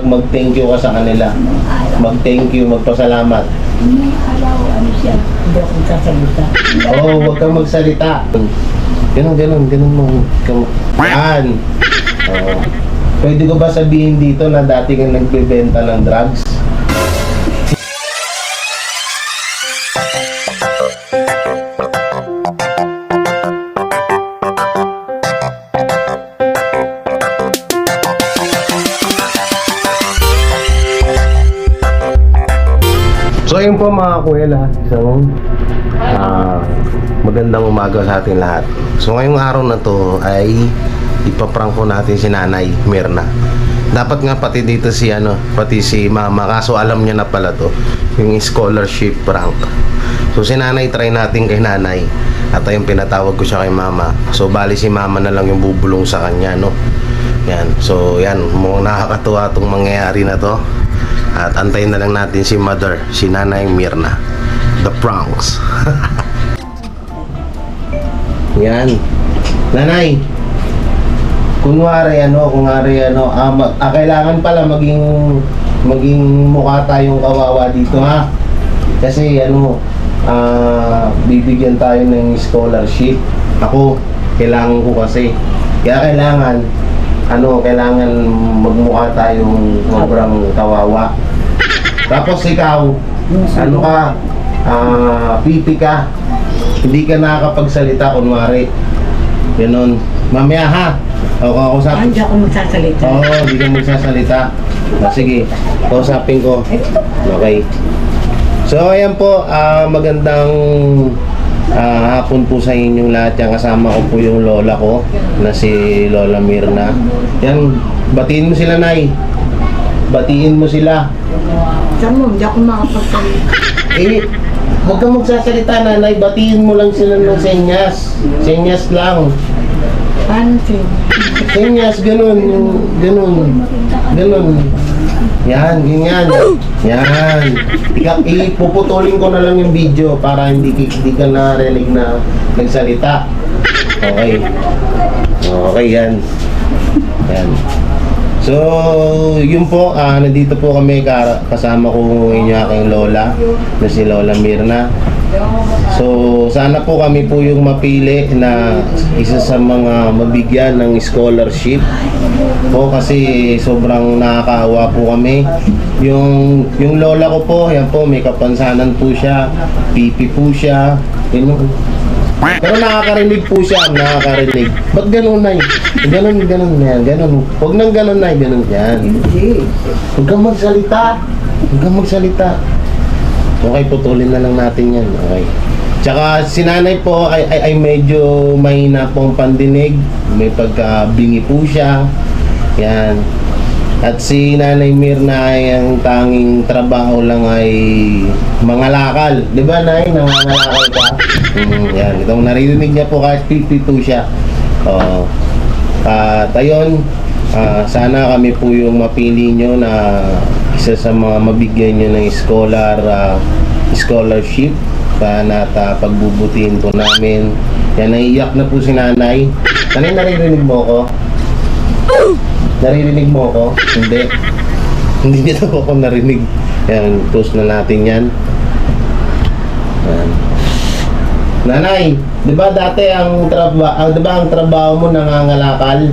mag-thank you ka sa kanila. Mag-thank you, magpasalamat. Nung araw, ano siya? Hindi ako magsasalita. Oo, huwag kang magsalita. Ganun mo. Yan. Oo. Pwede ko ba sabihin dito na dati kang nagbebenta ng drugs? So ayun po mga kuwela, isang magandang umaga sa ating lahat. So ngayong araw na to ay ipaprank po natin si Nanay Mirna. Dapat nga pati dito pati si Mama, kaso alam niya na pala to, yung scholarship prank. So si Nanay, try natin kay Nanay. At ayun, pinatawag ko siya kay Mama. So bali si Mama na lang yung bubulong sa kanya, no? Yan, so yan, mukhang nakakatuwa itong mangyayari na to. At antayin na lang natin si Mother, si Nanay Mirna. The pranks. Yan. Nanay, kailangan pala maging mukha tayong kawawa dito, ha? Kasi bibigyan tayo ng scholarship. Ako, kailangan ko kasi. Kaya kailangan magmukha tayong sobrang kawawa. Tapos ikaw, pipi ka. Hindi ka nakakapagsalita, kunwari. Ganun. Mamaya, ha? Kausapin. Hindi ako magsasalita. Oo, hindi ka magsasalita. Sige, kausapin ko. Okay. So, ayan po, magandang hapon po sa inyong lahat. Yan, kasama ko po yung lola ko na si Lola Mirna. Yan, batiin mo sila, Nay. Batiin mo sila. Saan mo, hindi ako makapagsalita. Huwag kang magsasalita, Nanay. Batiin mo lang sila ng senyas. Senyas lang. Paano siya? Senyas, ganun. Ganun. Yan, ganyan. Yan. Ipuputulin ko na lang yung video para hindi ka narinig na nagsalita. Okay. Okay, yan. Yan. So, yun po, nandito po kami kasama ko inyo aking lola na si Lola Mirna. So, sana po kami po yung mapili na isa sa mga mabigyan ng scholarship po, kasi sobrang nakakaawa po kami. Yung lola ko po, yan po, may kapansanan po siya, pipi po siya, pero nakakarinig po siya, nakakarinig. Ba't ganun, Nay? Ganun yan, ganun. Huwag nang ganun, Nay, ganun yan. Huwag kang magsalita. Okay, putulin na lang natin yan. Okay. Tsaka si Nanay po ay medyo mahina pong pandinig. May pagkabingi po siya. Yan. At si Nanay Mirna ay ang tanging trabaho lang ay mangalakal. Di ba, Nay? Nangangalakal ka? Yan. Itong naririnig niya po kahit pipi po siya. At ayun, sana kami po yung mapili nyo na isa sa mga mabigyan nyo ng scholarship. Sana at pagbubutihin po namin. Yan, naiiyak na po si Nanay. Nanay, naririnig mo ko? Naririnig mo ko? Hindi. Hindi niya daw ako narinig. Yan, post na natin yan. Yan. Nanay, di ba dati ang trabaho mo nangangalakal?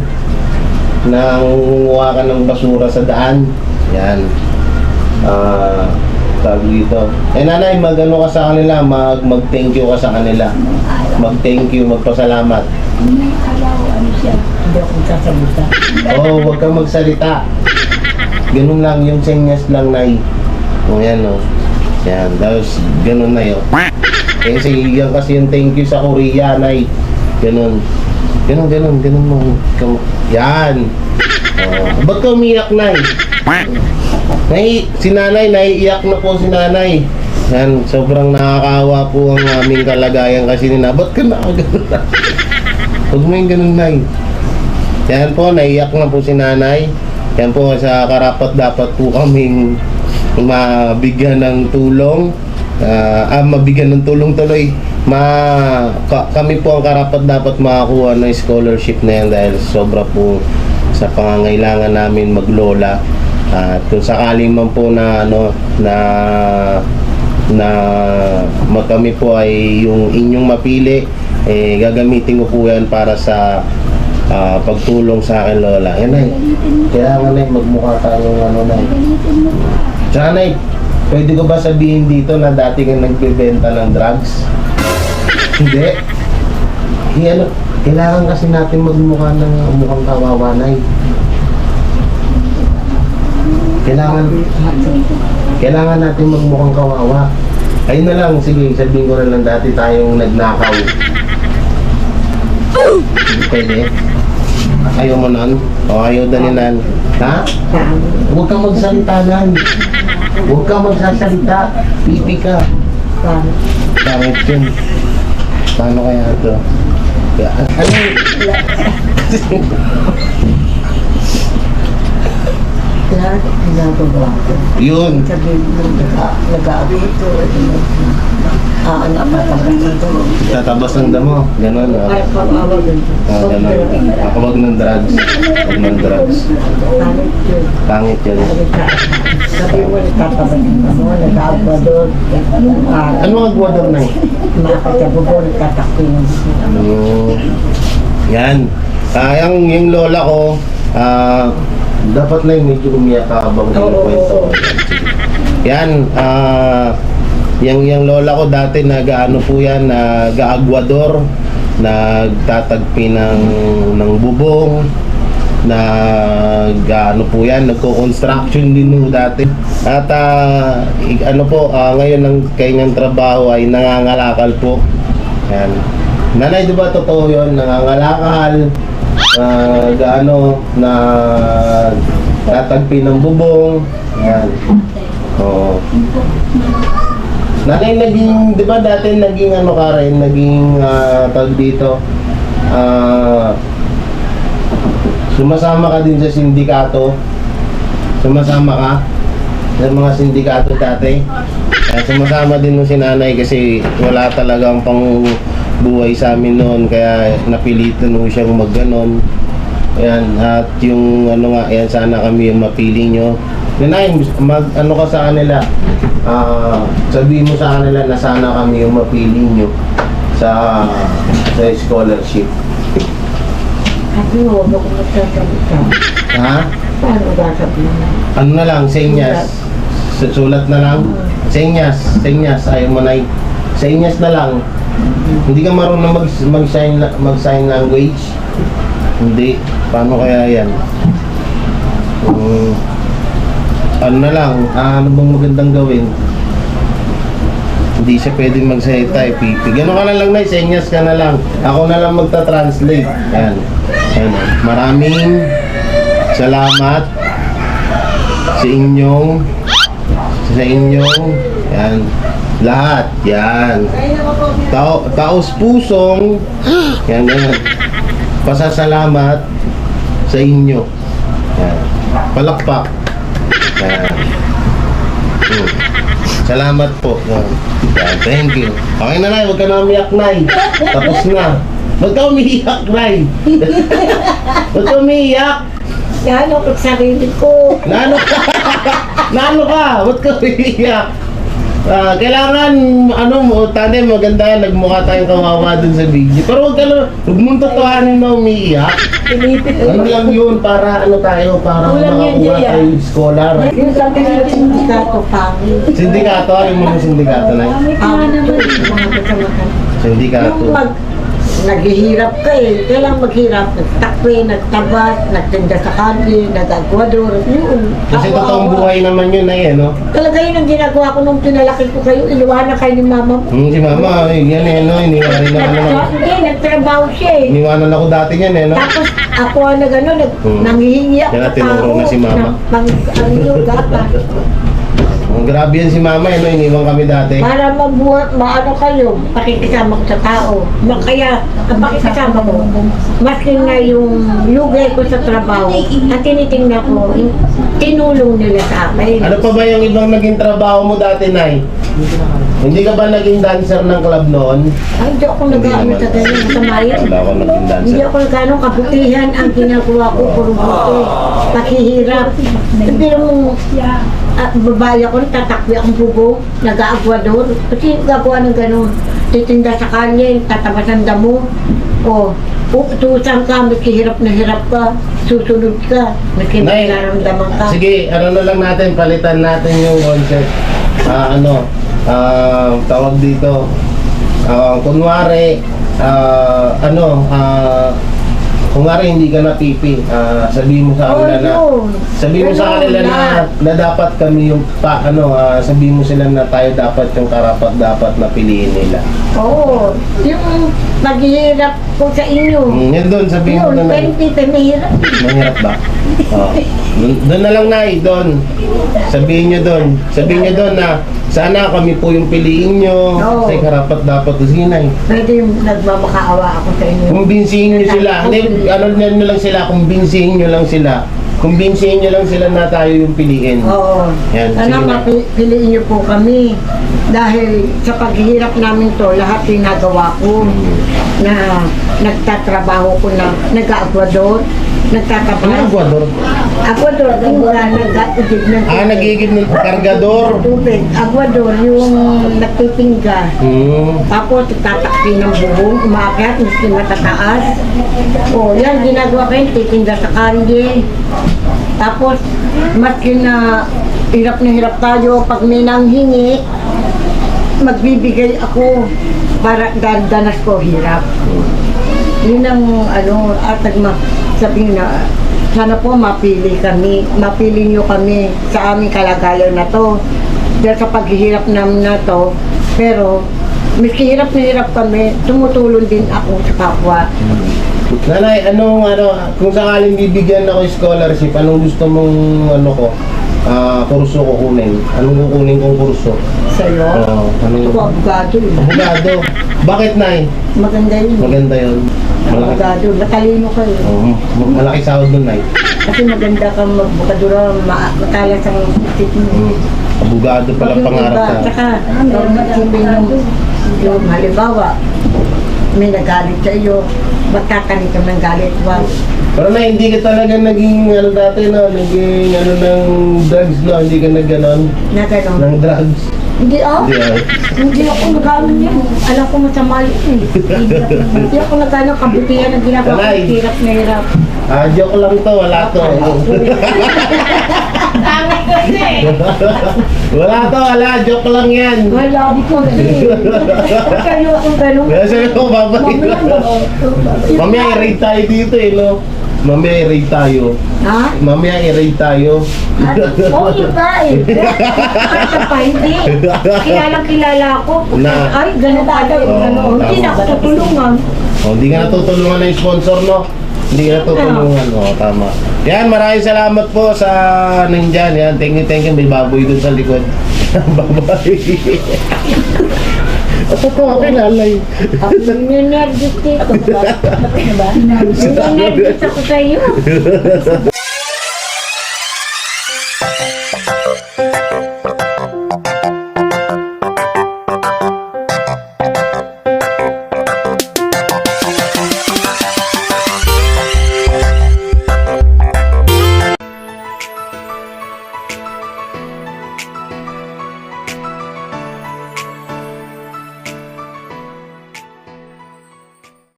Nangunguha ka ng basura sa daan? Yan. Tawag dito. Nanay, mag-ano ka sa kanila, mag-thank you ka sa kanila. Mag-thank you, magpasalamat. Nung araw, ano siya? Hindi ako magsasalita. Oo, huwag kang magsalita. Ganun lang, yung senyas lang, Nay. Yan, no. Yan, tapos ganun na yun. Kasi yan kasi yung thank you sa Korea, Nay. Ganun mo. Yan. Ba't ka umiyak, Nay? Si Nanay, naiiyak na po si Nanay. Yan, sobrang nakakaawa po ang aming kalagayan kasi ba't ka nakagano'n na? Huwag mo yung ganun, Nay. Yan po, naiiyak na po si Nanay. Yan po, sa karapat dapat po kaming mabigyan ng tulong. Mabigyan ng tulong tuloy. Kami po ang karapat dapat makakuha ng scholarship na yan dahil sobra po sa pangangailangan namin maglola. At kung sakali man po na ano na kami po ay yung inyong mapili, gagamitin ko po yan para sa pagtulong sa akin, Lola. Yan, Nay. Kailangan, Nay, magmukha tayong ano, Nay. Tsaka, Nay, pwede ko ba sabihin dito na dati kang nagbebenta ng drugs? Hindi. Ano, kailangan kasi natin magmukha ng mukhang kawawa, Nay. Kailangan natin magmukhang kawawa. Ayun na lang, sige, sabihin ko na lang dati tayong nagnakaw. Hindi pwede. Ayaw mo nun? O ayaw dalinan? Ha? Huwag kang magsalita nan. Huwag kang magsasalita. Pipi ka. Pangit yun. Paano kaya ito? Ano? Lahat ginagawa ko. Yun. Sabihin mo, nag-aabito. Anak na pagkakito. Tatabas ng damo. Ganon. Ay, pag-awa din. Ganon. Huwag ng drugs. Huwag ng drugs. Pangit yun. Pangit yun. Sabi mo, nagtatabasin ka mo, nag-aabwa doon. Ano ang agwador na eh? Makakatabubo, nagtatakpi ng Yan. Yung lola ko, dapat na yung medyo umiyak ka habang kinukwento. Yan, yung lola ko dati nag-ano po yan, nag-agwador, nagtatagpi ng bubong, nag-ano po yan, nagko-construction din po dati. At ano po, ngayon ang kanyang trabaho ay nangangalakal po. Yan. Nanay, di ba totoo yun? Nangangalakal, na tatagpi ng bubong. Yan. Oo. Nanay, naging, di ba dati naging ano ka rin, naging tag dito, sumasama ka din sa sindikato. Sumasama ka sa mga sindikato dati. Sumasama din nung si nanay kasi wala talagang pang buhay sa amin noon, kaya napilitan mo siyang magganon. Ayan, at yung ano nga, ayan, sana kami yung mapili nyo. Nanay, ano ka sa kanila, sabihin mo sa kanila na sana kami yung mapili nyo sa scholarship. Kasi huwag ako magsasalita. Ha? Paano ba sabihin? Ano na lang, senyas. Sulat na lang. Senyas, ayaw mo na. Senyas na lang. Hindi ka marunong mag-sign language? Hindi. Paano kaya yan? Ano na lang, ano bang magandang gawin? Hindi siya pwedeng magsalita eh, pipi. Gano'n ka na lang, Nay, senyas ka na lang. Ako na lang magta-translate. Yan. Yan. Maraming salamat sa inyong yan, lahat, yan. Taos pusong yan, pasasalamat sa inyo. Yan. Palakpak. Yan. Salamat po. Yan. Thank you. Okay na, Nay, huwag ka na umiyak, Nay. Tapos na. Huwag ka umiiyak, Nay. Huwag ka umiiyak. Lalo ko sarili ko. Nano ka? Ba't ka umiiyak? Kailangan, tandem, maganda yan, nagmukha tayong kawawa dun sa video. Pero huwag mong totohanin na umiiyak. Ano lang yun, para tayo, para makakuha tayo scholar. Yung sabi nila sindikato, pangit. Sindikato, ayaw mo yung sindikato na yun? Pangit yun, mga kasamahan. Sindikato. Yung naghihirap ka eh. Kailang maghirap. Nagtakpe, nagtabas, nagtinda sa kanli, nag-agwador. Yun. Kasi totoong buhay naman yun na yan, no? Talaga yun ang ginagawa ko nung pinalaki ko kayo. Iniwanan kayo ni mama mo. Si mama, yan eh, no? Iniwanan na ako. Hindi, nagtrabaho siya eh. Iniwanan ako dati yan eh, no? Tapos ako ang nanghihingi ako Kaya ng tinuro na si mama. Ang yung gata. Grabe yan si mama, no? Iniwan kami dati. Para maano kayo, pakikisama ko sa tao. Kaya, ang pakikisama ko, maski nga yung lugay ko sa trabaho, at tinitingnan ko, tinulong nila sa akin. Ano pa ba yung ibang naging trabaho mo dati, Nay? Hindi ka ba naging dancer ng club noon? Ay, hindi ako nag-ano sa ganyan, masama yun. Wala ako naging dancer. Hindi ako nag-ano, kabutihan ang ginagawa ko, puro buti. paghihirap. Hindi mo, babae ako, tatakbi akong bubong, nag-aagwador. Kasi gagawa ng gano'n. Titinda sa kalye, tatabas ang damo. O, uutusan ka, hirap na hirap ka, susunod ka, Nay, nararamdaman ka. sige, ano na lang natin, palitan natin yung concept. Tawag dito. Kunwari, kunwari hindi ka napipi, sabihin mo sa kanila na, sabihin mo sa kanila na dapat kami yung sabihin mo sila na tayo dapat yung karapat dapat na piliin nila. Oo, yung maghihirap ko sa inyo. Yan doon, sabihin mo Yun, na pero hindi tayo mahirap. mahirap ba? Doon na lang doon. Sabihin nyo doon na sana kami po yung piliin nyo. Oo. Kasi karapat dapat sige na. Pwede yung nagmamakaawa ako sa inyo. Kumbinsihin nyo sila. Hindi, nyo lang sila, kumbinsihin nyo lang sila. Kumbinsihin nyo lang sila na tayo yung piliin. Oo. Yan, Sana sige na. mapiliin niyo po kami. Dahil sa paghihirap namin to, lahat ginagawa ko na nagtatrabaho ko na nag-Ecuador, Ano nagtatrabaho. Ecuador? Ecuador, yung nag-igib ng Nagigib ng kargador. tubig. Ecuador, yung nagpipingga. Tapos tatakpi ng bubong, umakyat, miski matataas. O, yan, ginagawa ko yun, titinda sa kalye. Tapos, maski na hirap tayo, pag may nanghingi, magbibigay ako para danas ko hirap. Yun ang at sabihin na, sana po mapili nyo kami sa aming kalagayan na to. Dahil sa paghihirap namin na to, pero miski hirap na hirap kami, tumutulong din ako sa kapwa. Nanay, kung sakaling bibigyan ako scholarship, anong gusto mong kurso kukunin? Anong kukunin kong kurso? Sa'yo, Anong ito ko abogado eh. abogado? Bakit, Nay? Maganda yun. Maganda yun. Malaki, Abogado, matalino kayo. malaki sahod nun, Nay. Kasi maganda kang magbukadura, matalas ang isip mo. Abogado pala pangarap sa... Saka, isipin yung halimbawa, may nagalit sa iyo, magkakalit ka ng galit. Wow. Pero na hindi ka talaga naging dati naging ng drugs hindi ka nagganon Na gano'n. ng drugs. Hindi Hindi Hindi ako nagano yan. Alam ko masama yun eh. Hindi ako nagano kabutihan ang ginagawa ko. Tanay. Hirap na hirap. Joke lang to, wala to. Wala, joke lang yan. Wala ko eh. Kayo akong gano'n. Kaya sabi ko, babay lang. Mamaya i-rate tayo dito no? Mamaya i-rate tayo. Ha? Mamaya i-rate tayo. Oo, yun ka eh. Kasi pa, hindi. Kilala ako. Ay, gano'n pala. Hindi na ako tutulungan. Hindi ka natutulungan ng sponsor, no? Hindi ka natutulungan. Tama. Yan, maraming salamat po sa nandyan. Yan, thank you. May baboy dun sa likod. Babay. Ito ko, kinalay. Ako ninervous dito. Ninervous ako sa iyo.